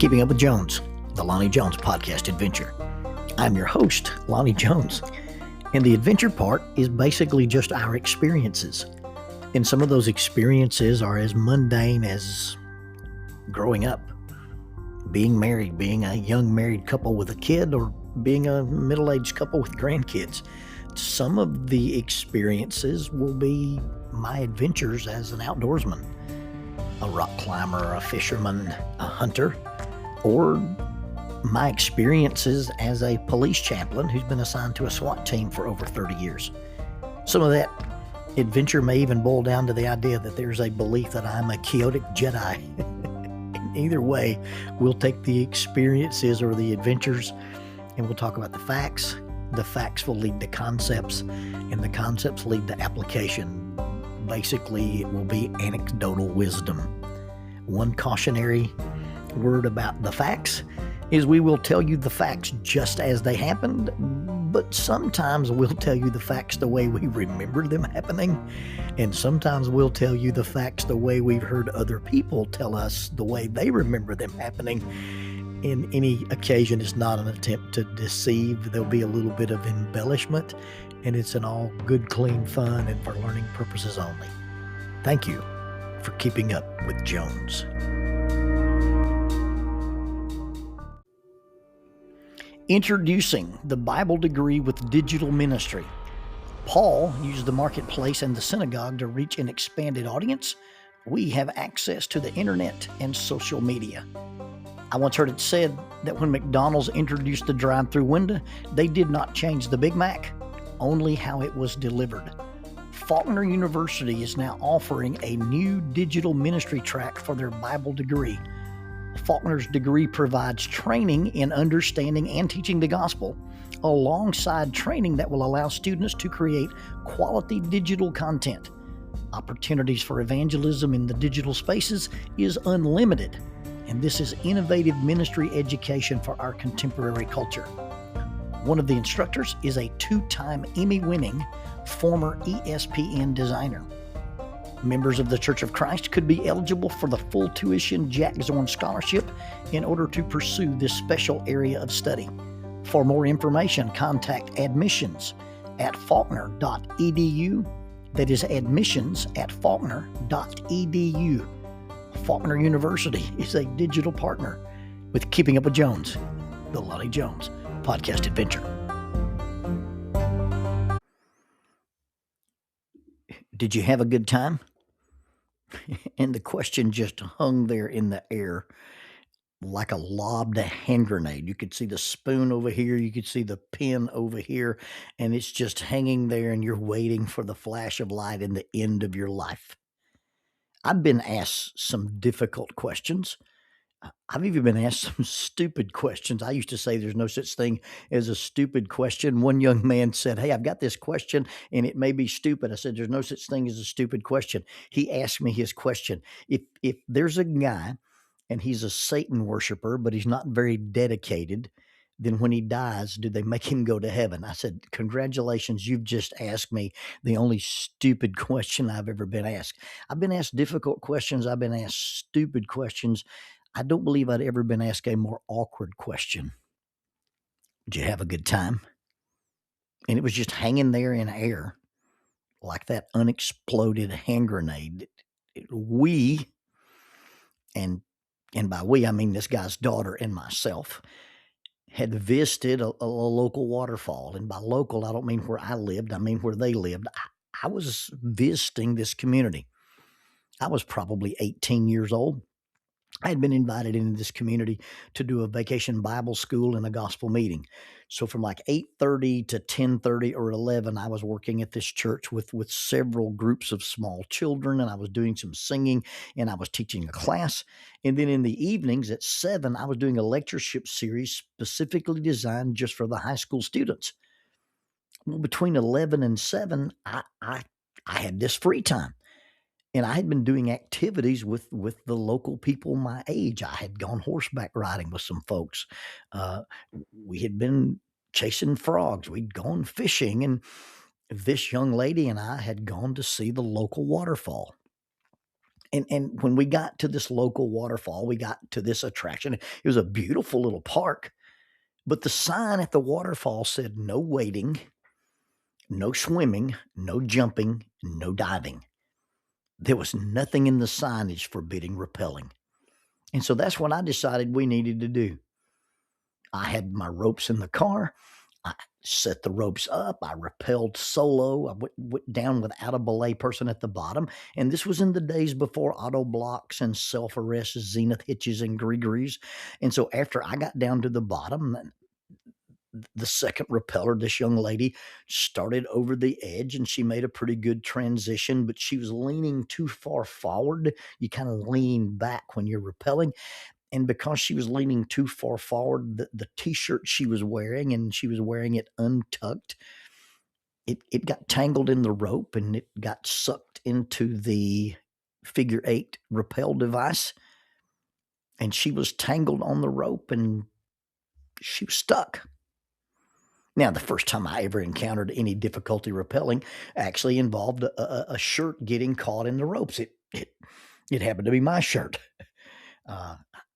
Keeping Up with Jones, the Lonnie Jones podcast adventure. I'm your host, Lonnie Jones, and the adventure part is basically just our experiences. And some of those experiences are as mundane as growing up, being married, being a young married couple with a kid, or being a middle-aged couple with grandkids. Some of the experiences will be my adventures as an outdoorsman, a rock climber, a fisherman, a hunter, or my experiences as a police chaplain who's been assigned to a SWAT team for over 30 years. Some of that adventure may even boil down to the idea that there's a belief that I'm a chaotic Jedi. Either way, we'll take the experiences or the adventures and we'll talk about the facts. The facts will lead to concepts, and the concepts lead to application. Basically, it will be anecdotal wisdom. One cautionary word about the facts is we will tell you the facts just as they happened, but sometimes we'll tell you the facts the way we remember them happening, and sometimes we'll tell you the facts the way we've heard other people tell us the way they remember them happening. In any occasion, it's not an attempt to deceive. There'll be a little bit of embellishment, and it's an all good, clean fun and for learning purposes only. Thank you for keeping up with Jones. Introducing the Bible degree with digital ministry. Paul used the marketplace and the synagogue to reach an expanded audience. We have access to the internet and social media. I once heard it said that when McDonald's introduced the drive-through window, they did not change the Big Mac, only how it was delivered. Faulkner University is now offering a new digital ministry track for their Bible degree. Faulkner's degree provides training in understanding and teaching the gospel, alongside training that will allow students to create quality digital content. Opportunities for evangelism in the digital spaces is unlimited, and this is innovative ministry education for our contemporary culture. One of the instructors is a two-time Emmy-winning former ESPN designer. Members of the Church of Christ could be eligible for the full tuition Jack Zorn Scholarship in order to pursue this special area of study. For more information, contact admissions at faulkner.edu. That is admissions at faulkner.edu. Faulkner University is a digital partner with Keeping Up with Jones, the Lonnie Jones podcast adventure. Did you have a good time? And the question just hung there in the air like a lobbed hand grenade. You could see the spoon over here, you could see the pen over here, and it's just hanging there, and you're waiting for the flash of light and the end of your life. I've been asked some difficult questions. I've even been asked some stupid questions. I used to say there's no such thing as a stupid question. One young man said, "Hey, I've got this question and it may be stupid." I said, "There's no such thing as a stupid question." He asked me his question. If there's a guy and he's a Satan worshiper, but he's not very dedicated, then when he dies, do they make him go to heaven? I said, "Congratulations, you've just asked me the only stupid question I've ever been asked." I've been asked difficult questions. I've been asked stupid questions. I don't believe I'd ever been asked a more awkward question. Did you have a good time? And it was just hanging there in air like that unexploded hand grenade. We, and by we, I mean this guy's daughter and myself, had visited a local waterfall. And by local, I don't mean where I lived. I mean where they lived. I was visiting this community. I was probably 18 years old. I had been invited into this community to do a vacation Bible school and a gospel meeting. So from like 8:30 to 10:30 or 11, I was working at this church with several groups of small children, and I was doing some singing, and I was teaching a class. And then in the evenings at 7, I was doing a lectureship series specifically designed just for the high school students. Well, between 11 and 7, I had this free time. And I had been doing activities with the local people my age. I had gone horseback riding with some folks. We had been chasing frogs. We'd gone fishing. And this young lady and I had gone to see the local waterfall. And when we got to this local waterfall, we got to this attraction. It was a beautiful little park, but the sign at the waterfall said no wading, no swimming, no jumping, no diving. There was nothing in the signage forbidding rappelling. And so that's what I decided we needed to do. I had my ropes in the car. I set the ropes up. I rappelled solo. I went down without a belay person at the bottom. And this was in the days before auto blocks and self-arrests, zenith hitches, and Grigories. And so after I got down to the bottom, the second rappeller, this young lady started over the edge and she made a pretty good transition, but she was leaning too far forward. You kind of lean back when you're rappelling. And because she was leaning too far forward, the t-shirt she was wearing, and she was wearing it untucked, it got tangled in the rope and it got sucked into the figure 8 rappel device. And she was tangled on the rope and she was stuck. Now, the first time I ever encountered any difficulty rappelling actually involved a shirt getting caught in the ropes. It happened to be my shirt.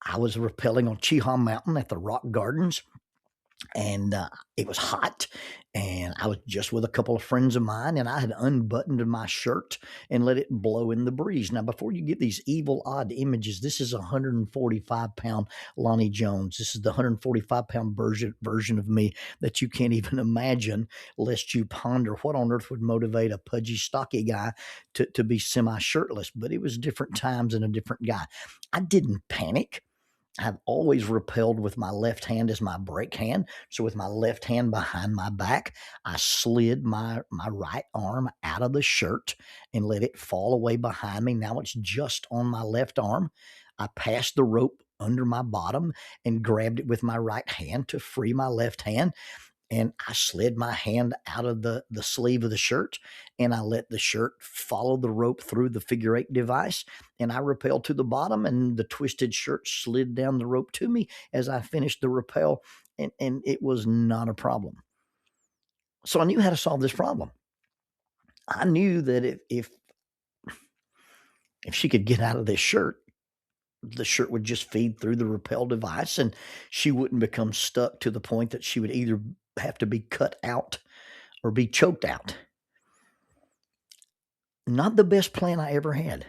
I was rappelling on Cheehaw Mountain at the Rock Gardens, and it was hot, and I was just with a couple of friends of mine, and I had unbuttoned my shirt and let it blow in the breeze. Now, before you get these evil, odd images, this is a 145-pound Lonnie Jones. This is the 145-pound version of me that you can't even imagine, lest you ponder what on earth would motivate a pudgy, stocky guy to be semi-shirtless. But it was different times and a different guy. I didn't panic. I've always rappelled with my left hand as my brake hand. So with my left hand behind my back, I slid my right arm out of the shirt and let it fall away behind me. Now it's just on my left arm. I passed the rope under my bottom and grabbed it with my right hand to free my left hand. And I slid my hand out of the sleeve of the shirt, and I let the shirt follow the rope through the figure 8 device, and I rappelled to the bottom, and the twisted shirt slid down the rope to me as I finished the rappel, and it was not a problem. So I knew how to solve this problem. I knew that if she could get out of this shirt, the shirt would just feed through the rappel device, and she wouldn't become stuck to the point that she would either have to be cut out or be choked out. Not the best plan I ever had,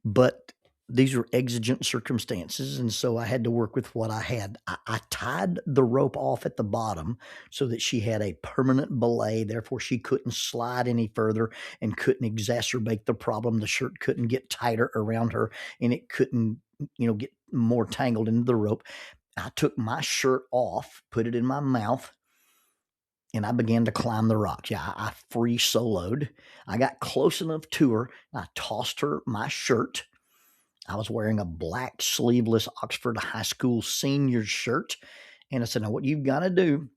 but these were exigent circumstances, and so I had to work with what I had. I tied the rope off at the bottom so that she had a permanent belay, therefore she couldn't slide any further and couldn't exacerbate the problem. The shirt couldn't get tighter around her, and it couldn't, get more tangled into the rope. I took my shirt off, put it in my mouth, and I began to climb the rocks. Yeah, I free soloed. I got close enough to her. I tossed her my shirt. I was wearing a black sleeveless Oxford High School senior shirt. And I said, now what you've got to do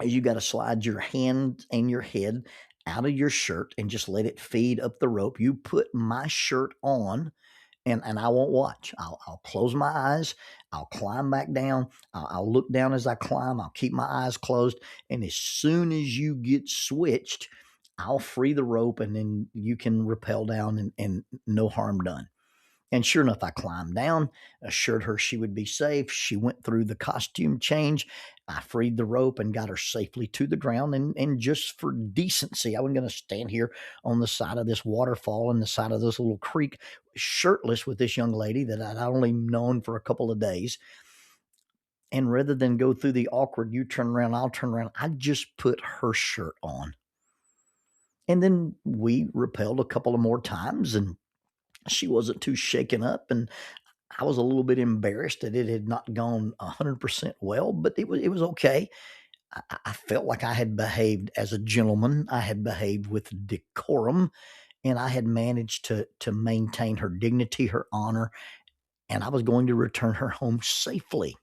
is you got to slide your hand and your head out of your shirt and just let it feed up the rope. You put my shirt on, and I won't watch. I'll close my eyes. I'll climb back down. I'll look down as I climb. I'll keep my eyes closed. And as soon as you get switched, I'll free the rope, and then you can rappel down and no harm done. And sure enough, I climbed down, assured her she would be safe. She went through the costume change. I freed the rope and got her safely to the ground. And just for decency, I wasn't going to stand here on the side of this waterfall and the side of this little creek shirtless with this young lady that I'd only known for a couple of days. And rather than go through the awkward, you turn around, I'll turn around, I just put her shirt on. And then we rappelled a couple of more times, and she wasn't too shaken up, and I was a little bit embarrassed that it had not gone 100% well, but it was okay. I felt like I had behaved as a gentleman. I had behaved with decorum, and I had managed to maintain her dignity, her honor, and I was going to return her home safely.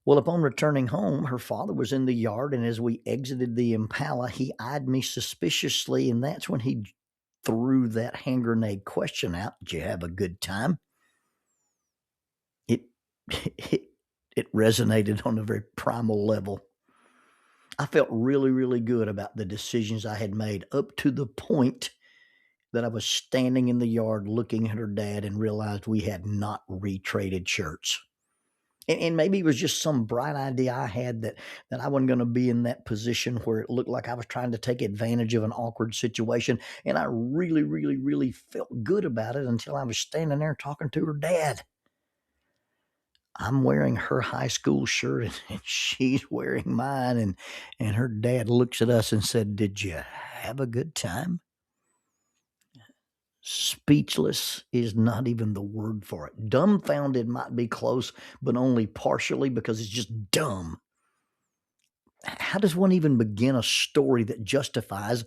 Well, upon returning home, her father was in the yard, and as we exited the Impala, he eyed me suspiciously, and that's when he threw that hand grenade question out. Did you have a good time? It it resonated on a very primal level. I felt really, really good about the decisions I had made up to the point that I was standing in the yard looking at her dad and realized we had not retraded shirts. And maybe it was just some bright idea I had that I wasn't going to be in that position where it looked like I was trying to take advantage of an awkward situation. And I really, really, really felt good about it until I was standing there talking to her dad. I'm wearing her high school shirt and she's wearing mine. And her dad looks at us and said, "Did you have a good time?" Speechless is not even the word for it. Dumbfounded might be close, but only partially because it's just dumb. How does one even begin a story that justifies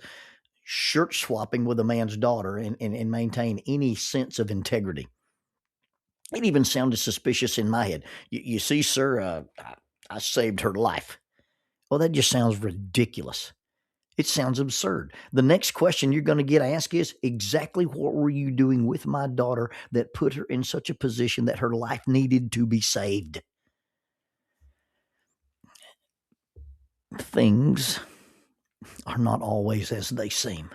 shirt swapping with a man's daughter and maintain any sense of integrity? It even sounded suspicious in my head. You see, sir, I saved her life. Well, that just sounds ridiculous. It sounds absurd. The next question you're going to get asked is, exactly what were you doing with my daughter that put her in such a position that her life needed to be saved? Things are not always as they seem.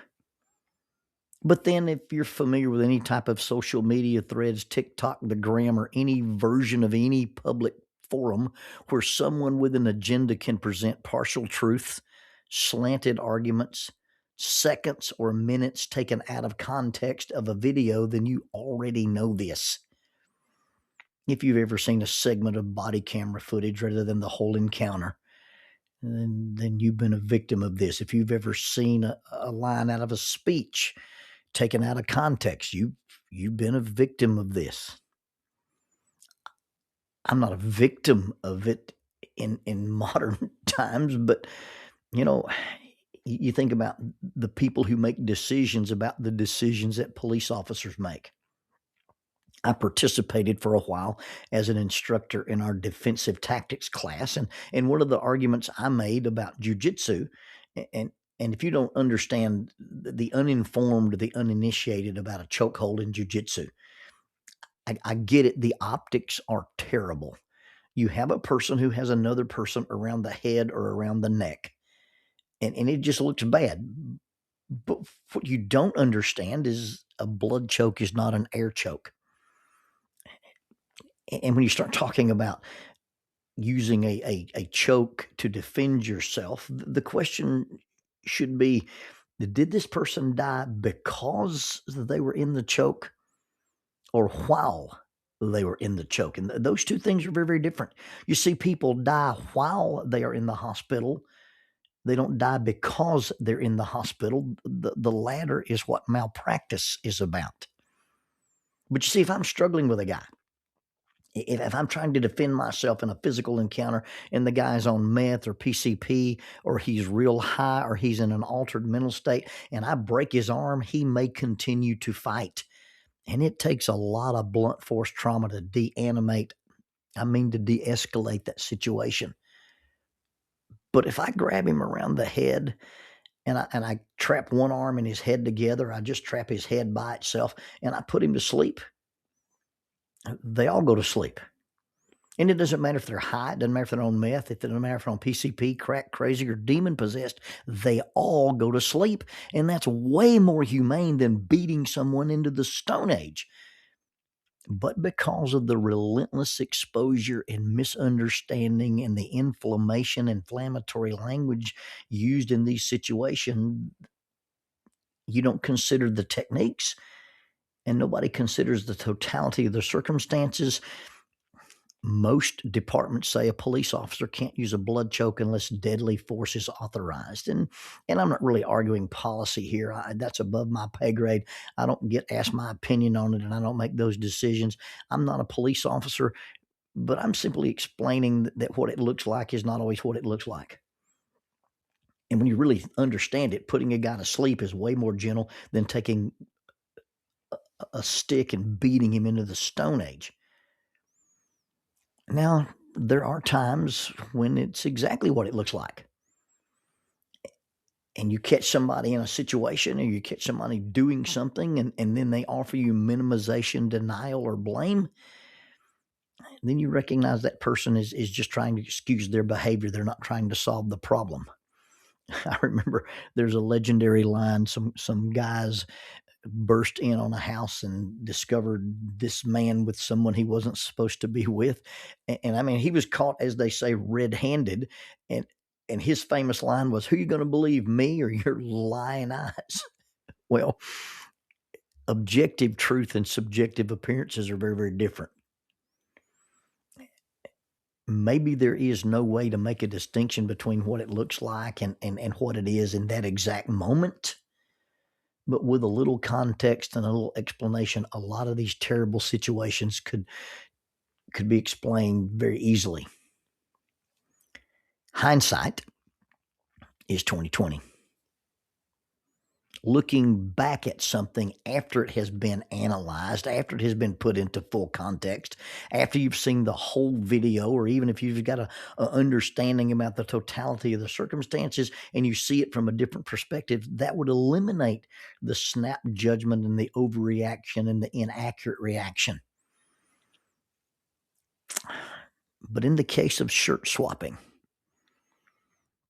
But then if you're familiar with any type of social media threads, TikTok, the gram, or any version of any public forum where someone with an agenda can present partial truths, slanted arguments, seconds or minutes taken out of context of a video, then you already know this. If you've ever seen a segment of body camera footage rather than the whole encounter, then you've been a victim of this. If you've ever seen a line out of a speech taken out of context, you've been a victim of this. I'm not a victim of it in modern times, but you think about the people who make decisions about the decisions that police officers make. I participated for a while as an instructor in our defensive tactics class, and one of the arguments I made about jujitsu, and and if you don't understand the uninformed, the uninitiated about a chokehold in jujitsu, I get it. The optics are terrible. You have a person who has another person around the head or around the neck, and it just looks bad. But what you don't understand is a blood choke is not an air choke. And when you start talking about using a choke to defend yourself, the question should be, did this person die because they were in the choke or while they were in the choke? And those two things are very, very different. You see people die while they are in the hospital. They don't die because they're in the hospital. The latter is what malpractice is about. But you see, if I'm struggling with a guy, if I'm trying to defend myself in a physical encounter and the guy's on meth or PCP or he's real high or he's in an altered mental state and I break his arm, he may continue to fight. And it takes a lot of blunt force trauma to de escalate that situation. But if I grab him around the head and I trap one arm and his head together, I just trap his head by itself and I put him to sleep, they all go to sleep. And it doesn't matter if they're high, it doesn't matter if they're on meth, it doesn't matter if they're on PCP, crack, crazy, or demon possessed, they all go to sleep. And that's way more humane than beating someone into the Stone Age. But because of the relentless exposure and misunderstanding and the inflammatory language used in these situations, you don't consider the techniques and nobody considers the totality of the circumstances. Most departments say a police officer can't use a blood choke unless deadly force is authorized. And I'm not really arguing policy here. That's above my pay grade. I don't get asked my opinion on it, and I don't make those decisions. I'm not a police officer, but I'm simply explaining that what it looks like is not always what it looks like. And when you really understand it, putting a guy to sleep is way more gentle than taking a stick and beating him into the Stone Age. Now, there are times when it's exactly what it looks like. And you catch somebody in a situation or you catch somebody doing something and then they offer you minimization, denial, or blame. Then you recognize that person is just trying to excuse their behavior. They're not trying to solve the problem. I remember there's a legendary line, some guys burst in on a house and discovered this man with someone he wasn't supposed to be with. And I mean, he was caught, as they say, red-handed. And his famous line was, "Who are you going to believe, me or your lying eyes?" Well, objective truth and subjective appearances are very, very different. Maybe there is no way to make a distinction between what it looks like and what it is in that exact moment. But with a little context and a little explanation, a lot of these terrible situations could be explained very easily. Hindsight is 2020. Looking back at something after it has been analyzed, after it has been put into full context, after you've seen the whole video, or even if you've got a understanding about the totality of the circumstances and you see it from a different perspective, that would eliminate the snap judgment and the overreaction and the inaccurate reaction. But in the case of shirt swapping,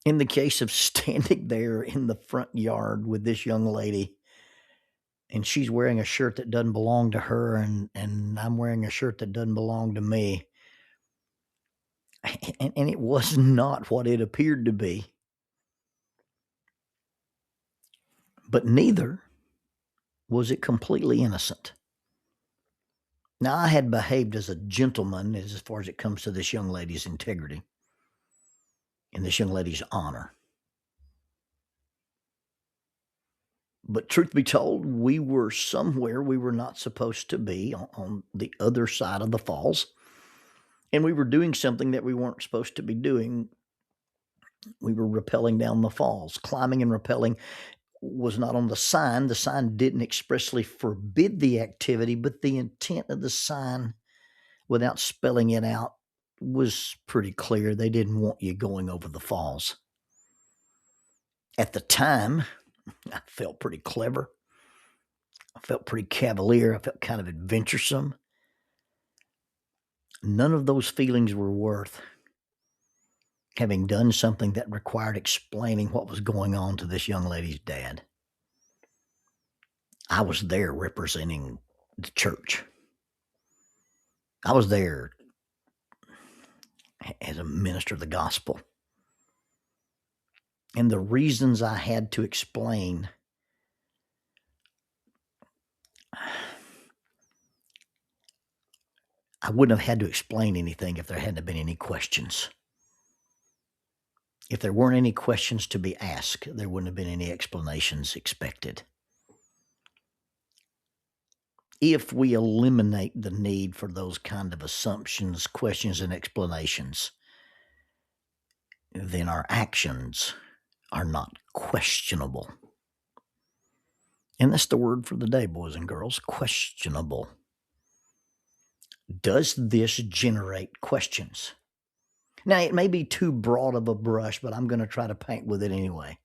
in the case of standing there in the front yard with this young lady, and she's wearing a shirt that doesn't belong to her, and I'm wearing a shirt that doesn't belong to me, and it was not what it appeared to be, but neither was it completely innocent. Now, I had behaved as a gentleman as far as it comes to this young lady's integrity and this young lady's honor. But truth be told, we were somewhere we were not supposed to be, on the other side of the falls. And we were doing something that we weren't supposed to be doing. We were rappelling down the falls. Climbing and rappelling was not on the sign. The sign didn't expressly forbid the activity, but the intent of the sign, without spelling it out, was pretty clear. They didn't want you going over the falls. At the time, I felt pretty clever. I felt pretty cavalier. I felt kind of adventuresome. None of those feelings were worth having done something that required explaining what was going on to this young lady's dad. I was there representing the church. I was there as a minister of the gospel. And the reasons I had to explain I wouldn't have had to explain anything if there hadn't been any questions. If there weren't any questions to be asked, there wouldn't have been any explanations expected. If we eliminate the need for those kind of assumptions, questions, and explanations, then our actions are not questionable. And that's the word for the day, boys and girls, questionable. Does this generate questions? Now, it may be too broad of a brush, but I'm going to try to paint with it anyway.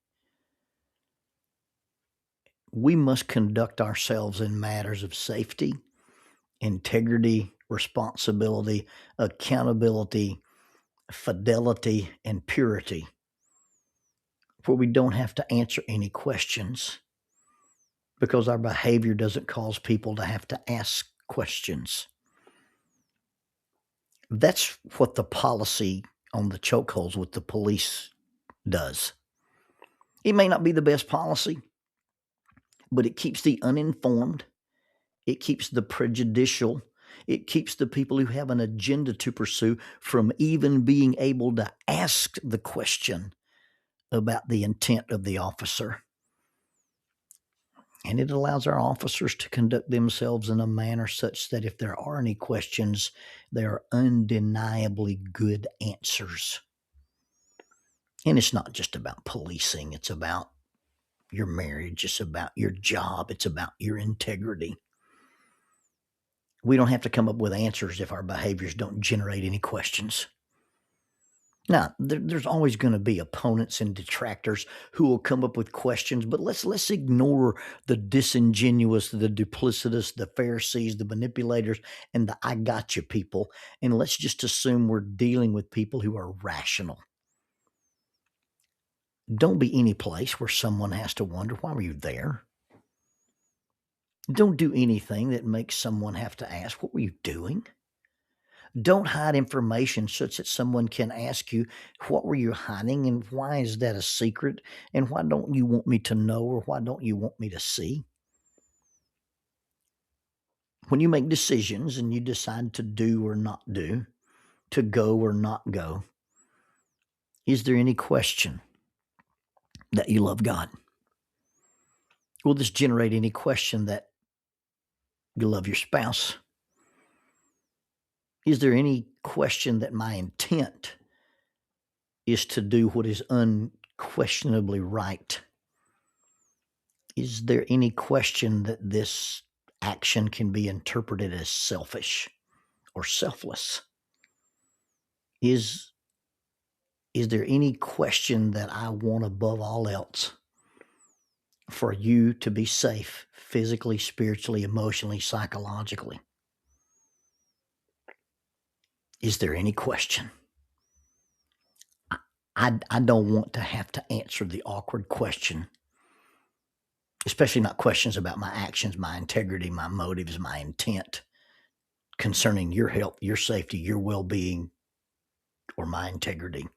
We must conduct ourselves in matters of safety, integrity, responsibility, accountability, fidelity, and purity, where we don't have to answer any questions because our behavior doesn't cause people to have to ask questions. That's what the policy on the chokeholds with the police does. It may not be the best policy, but it keeps the uninformed, it keeps the prejudicial, it keeps the people who have an agenda to pursue from even being able to ask the question about the intent of the officer. And it allows our officers to conduct themselves in a manner such that if there are any questions, they are undeniably good answers. And it's not just about policing. It's about your marriage. It's about your job. It's about your integrity. We don't have to come up with answers if our behaviors don't generate any questions. Now, there's always going to be opponents and detractors who will come up with questions, but let's ignore the disingenuous, the duplicitous, the Pharisees, the manipulators, and the I gotcha people, and let's just assume we're dealing with people who are rational. Don't be any place where someone has to wonder, why were you there? Don't do anything that makes someone have to ask, what were you doing? Don't hide information such that someone can ask you, what were you hiding and why is that a secret? And why don't you want me to know or why don't you want me to see? When you make decisions and you decide to do or not do, to go or not go, is there any question that you love God? Will this generate any question that you love your spouse? Is there any question that my intent is to do what is unquestionably right? Is there any question that this action can be interpreted as selfish or selfless? Is there any question that I want above all else for you to be safe physically, spiritually, emotionally, psychologically? Is there any question? I don't want to have to answer the awkward question, especially not questions about my actions, my integrity, my motives, my intent concerning your health, your safety, your well-being, or my integrity.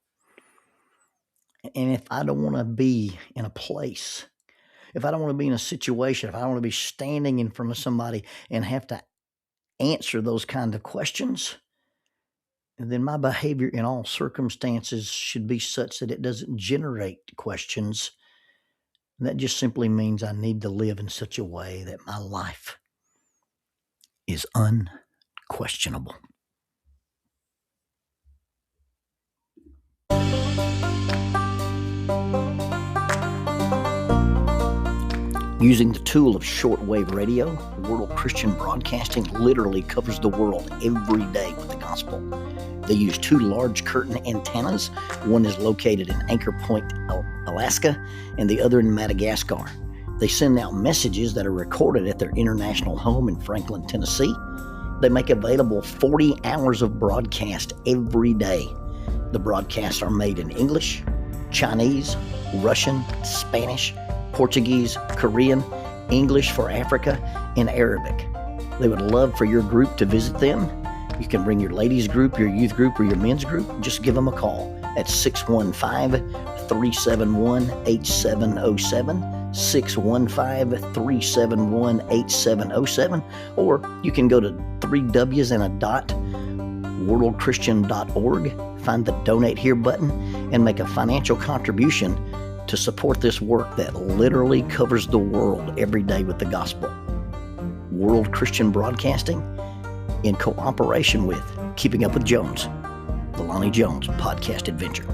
And if I don't want to be in a place, if I don't want to be in a situation, if I don't want to be standing in front of somebody and have to answer those kind of questions, then my behavior in all circumstances should be such that it doesn't generate questions. That just simply means I need to live in such a way that my life is unquestionable. Using the tool of shortwave radio, World Christian Broadcasting literally covers the world every day with the gospel. They use 2 large curtain antennas. One is located in Anchor Point, Alaska, and the other in Madagascar. They send out messages that are recorded at their international home in Franklin, Tennessee. They make available 40 hours of broadcast every day. The broadcasts are made in English, Chinese, Russian, Spanish, Portuguese, Korean, English for Africa, and Arabic. They would love for your group to visit them. You can bring your ladies group, your youth group, or your men's group. Just give them a call at 615-371-8707, 615-371-8707, or you can go to 3Ws and a dot, worldchristian.org, find the Donate Here button, and make a financial contribution to support this work that literally covers the world every day with the gospel. World Christian Broadcasting, in cooperation with Keeping Up with Jones, the Lonnie Jones podcast adventure.